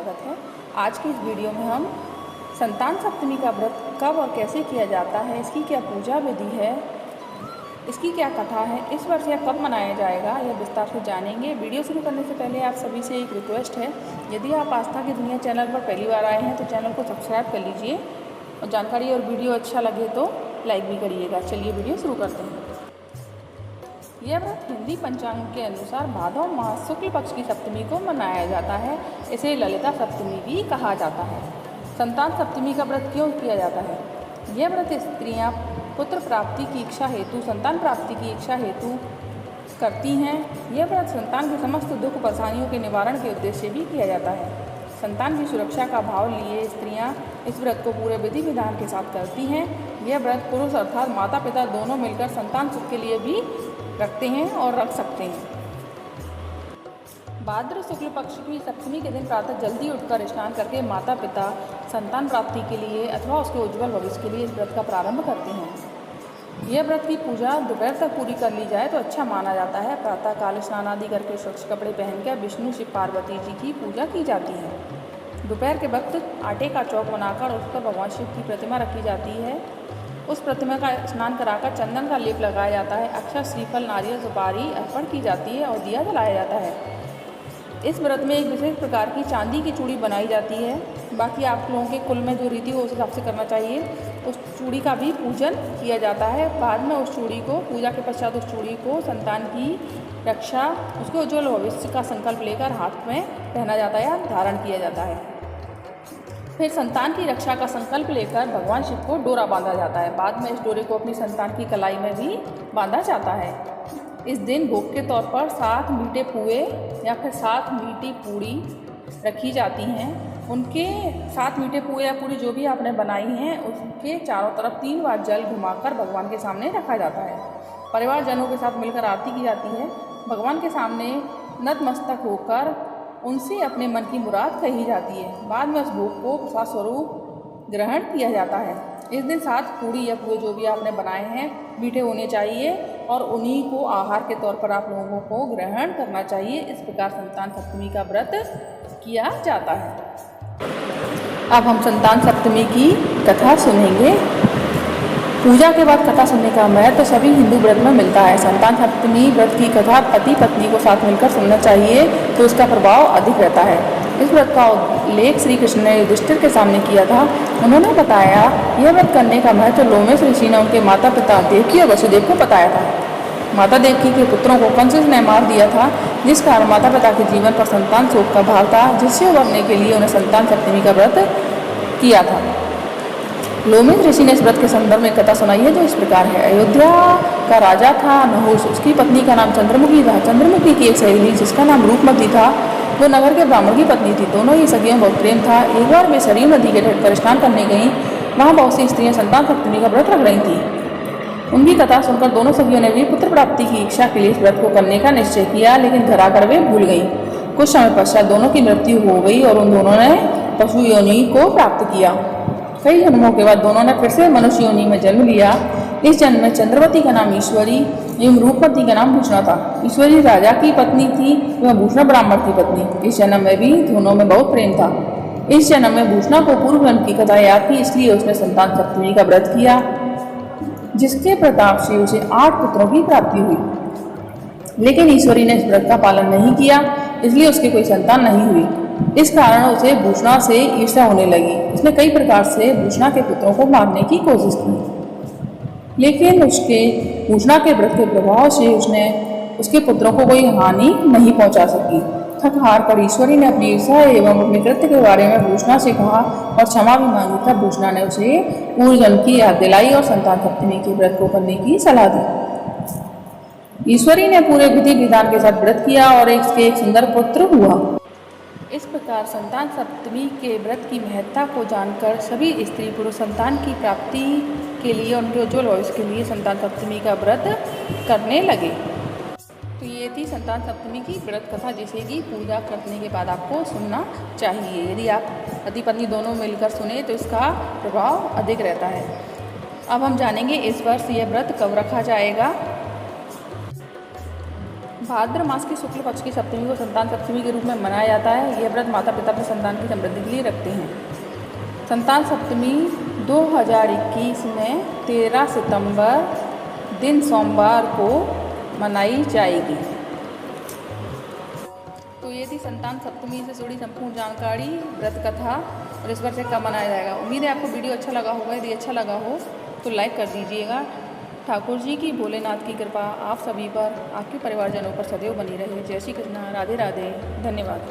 स्वागत है। आज की इस वीडियो में हम संतान सप्तमी का व्रत कब और कैसे किया जाता है, इसकी क्या पूजा विधि है, इसकी क्या कथा है, इस वर्ष यह कब मनाया जाएगा, यह विस्तार से जानेंगे। वीडियो शुरू करने से पहले आप सभी से एक रिक्वेस्ट है, यदि आप आस्था की दुनिया चैनल पर पहली बार आए हैं तो चैनल को सब्सक्राइब कर लीजिए और जानकारी और वीडियो अच्छा लगे तो लाइक भी करिएगा। चलिए वीडियो शुरू करते हैं। यह व्रत हिंदी पंचांग के अनुसार भादव मास शुक्ल पक्ष की सप्तमी को मनाया जाता है। इसे ललिता सप्तमी भी कहा जाता है। संतान सप्तमी का व्रत क्यों किया जाता है? यह व्रत स्त्रियां पुत्र प्राप्ति की इच्छा हेतु, संतान प्राप्ति की इच्छा हेतु करती हैं। यह व्रत संतान के समस्त दुख परेशानियों के निवारण के उद्देश्य से भी किया जाता है। संतान की सुरक्षा का भाव लिए स्त्रियां इस व्रत को पूरे विधि विधान के साथ करती हैं। यह व्रत पुरुष अर्थात माता पिता दोनों मिलकर संतान सुख के लिए भी रखते हैं और रख सकते हैं। भाद्र शुक्ल पक्ष की सप्तमी के दिन प्रातः जल्दी उठकर स्नान करके माता पिता संतान प्राप्ति के लिए अथवा उसके उज्जवल भविष्य के लिए इस व्रत का प्रारंभ करते हैं। यह व्रत की पूजा दोपहर तक पूरी कर ली जाए तो अच्छा माना जाता है। प्रातः काल स्नान आदि करके स्वच्छ कपड़े पहनकर विष्णु शिव पार्वती जी की पूजा की जाती है। दोपहर के वक्त आटे का चौक बनाकर उस पर भगवान शिव की प्रतिमा रखी जाती है। उस प्रतिमा का स्नान कराकर चंदन का लेप लगाया जाता है। अक्षत, श्रीफल, नारियल, सुपारी अर्पण की जाती है और दिया जलाया जाता है। इस व्रत में एक विशेष प्रकार की चांदी की चूड़ी बनाई जाती है। बाकी आप लोगों के कुल में जो रीति हो उस हिसाब से करना चाहिए। उस चूड़ी का भी पूजन किया जाता है। बाद में उस चूड़ी को पूजा के पश्चात उस चूड़ी को संतान की रक्षा, उसके उज्ज्वल भविष्य का संकल्प लेकर हाथ में पहना जाता है या धारण किया जाता है। फिर संतान की रक्षा का संकल्प लेकर भगवान शिव को डोरा बांधा जाता है। बाद में इस डोरे को अपनी संतान की कलाई में भी बांधा जाता है। इस दिन भोग के तौर पर 7 मीठे पुए या फिर 7 मीठी पूड़ी रखी जाती हैं। उनके 7 मीठे पुए या पूड़ी जो भी आपने बनाई हैं उसके चारों तरफ 3 बार जल घुमाकर भगवान के सामने रखा जाता है। परिवारजनों के साथ मिलकर आरती की जाती है। भगवान के सामने नतमस्तक होकर उनसे अपने मन की मुराद कही जाती है। बाद में उस भोग को प्रसाद स्वरूप ग्रहण किया जाता है। इस दिन 7 पूड़ी या पुए जो भी आपने बनाए हैं मीठे होने चाहिए और उन्हीं को आहार के तौर पर आप लोगों को ग्रहण करना चाहिए। इस प्रकार संतान सप्तमी का व्रत किया जाता है। अब हम संतान सप्तमी की कथा सुनेंगे। पूजा के बाद कथा सुनने का महत्व तो सभी हिंदू व्रत में मिलता है। संतान सप्तमी व्रत की कथा पति पत्नी को साथ मिलकर सुनना चाहिए तो इसका प्रभाव अधिक रहता है। इस व्रत का उल्लेख श्री कृष्ण ने युधिष्ठिर के सामने किया था। उन्होंने बताया यह व्रत करने का महत्व लोमेश ऋषि ने उनके माता पिता देवकी और वसुदेव को बताया था। माता देवकी के पुत्रों को कंस ने मार दिया था, जिस कारण माता पिता के जीवन पर संतान शोक का भाव था, जिससे उबरने के लिए उन्हें संतान सप्तमी का व्रत किया था। लोमेश ऋषि ने इस व्रत के संदर्भ में कथा सुनाई है जो इस प्रकार है। अयोध्या का राजा था नहुष, उसकी पत्नी का नाम चंद्रमुखी था। चंद्रमुखी की एक सहेली जिसका नाम रूपमती था वो नगर के ब्राह्मण की पत्नी थी। दोनों ही सखियों में बहुत प्रेम था। एक बार वे सरयू नदी के तट पर स्नान करने गईं। वहाँ बहुत सी स्त्रियाँ संतान सप्तमी का व्रत रख रही थीं। उनकी कथा सुनकर दोनों सखियों ने भी पुत्र प्राप्ति की इच्छा के लिए इस व्रत को करने का निश्चय किया, लेकिन घर आकर वे भूल गईं। कुछ समय पश्चात दोनों की मृत्यु हो गई और उन दोनों ने पशु योनि को प्राप्त किया। कई जन्मों के बाद दोनों ने फिर से मनुष्य योनि में जन्म लिया। इस जन्म में चंद्रवती का नाम ईश्वरी एवं रूपमती का नाम भूषणा था। ईश्वरी राजा की पत्नी थी एवं भूषणा ब्राह्मण की पत्नी। इस जन्म में भी दोनों में बहुत प्रेम था। इस जन्म में भूषणा को पूर्व जन्म की कथा याद थी, इसलिए उसने संतान सप्तमी का व्रत किया, जिसके प्रताप से उसे 8 पुत्रों की प्राप्ति हुई। लेकिन ईश्वरी ने इस व्रत का पालन नहीं किया, इसलिए उसकी कोई संतान नहीं हुई। इस कारण उसे भूषणा से ईर्ष्या होने लगी। उसने कई प्रकार से भूषणा के पुत्रों को मारने की कोशिश की, लेकिन उसके भूषणा के व्रत के प्रभाव से उसने उसके पुत्रों को कोई हानि नहीं पहुंचा सकी। थक हार कर ईश्वरी ने अपनी ईर्ष्या एवं अपने कृत्य के बारे में भूषणा से कहा और क्षमा भी मांगी। तब भूषणा ने उसे पूर्व जन्म की याद दिलाई और संतान सप्तमी के व्रत को करने की सलाह दी। ईश्वरी ने पूरे विधि विधान के साथ व्रत किया और एक सुंदर पुत्र हुआ। इस प्रकार संतान सप्तमी के व्रत की महत्ता को जानकर सभी स्त्री पुरुष संतान की प्राप्ति के लिए उनके उज्ज्वल भविष्य के लिए संतान सप्तमी का व्रत करने लगे। तो ये थी संतान सप्तमी की व्रत कथा, जिसे कि पूजा करने के बाद आपको सुनना चाहिए। यदि आप पति पत्नी दोनों मिलकर सुने तो इसका प्रभाव अधिक रहता है। अब हम जानेंगे इस वर्ष यह व्रत कब रखा जाएगा। भाद्र मास की शुक्ल पक्ष की सप्तमी को संतान सप्तमी के रूप में मनाया जाता है। यह व्रत माता पिता अपने संतान की समृद्धि के लिए रखते हैं। संतान सप्तमी 2021 में 13 सितंबर दिन सोमवार को मनाई जाएगी। तो ये थी संतान सप्तमी से जुड़ी संपूर्ण जानकारी, व्रत कथा और इस वर्ष कब मनाया जाएगा। उम्मीद है आपको वीडियो अच्छा लगा होगा। यदि अच्छा लगा हो तो लाइक कर दीजिएगा। ठाकुर जी की, भोलेनाथ की कृपा आप सभी पर, आपके परिवारजनों पर सदैव बनी रहे। जय श्री कृष्ण, राधे राधे, धन्यवाद।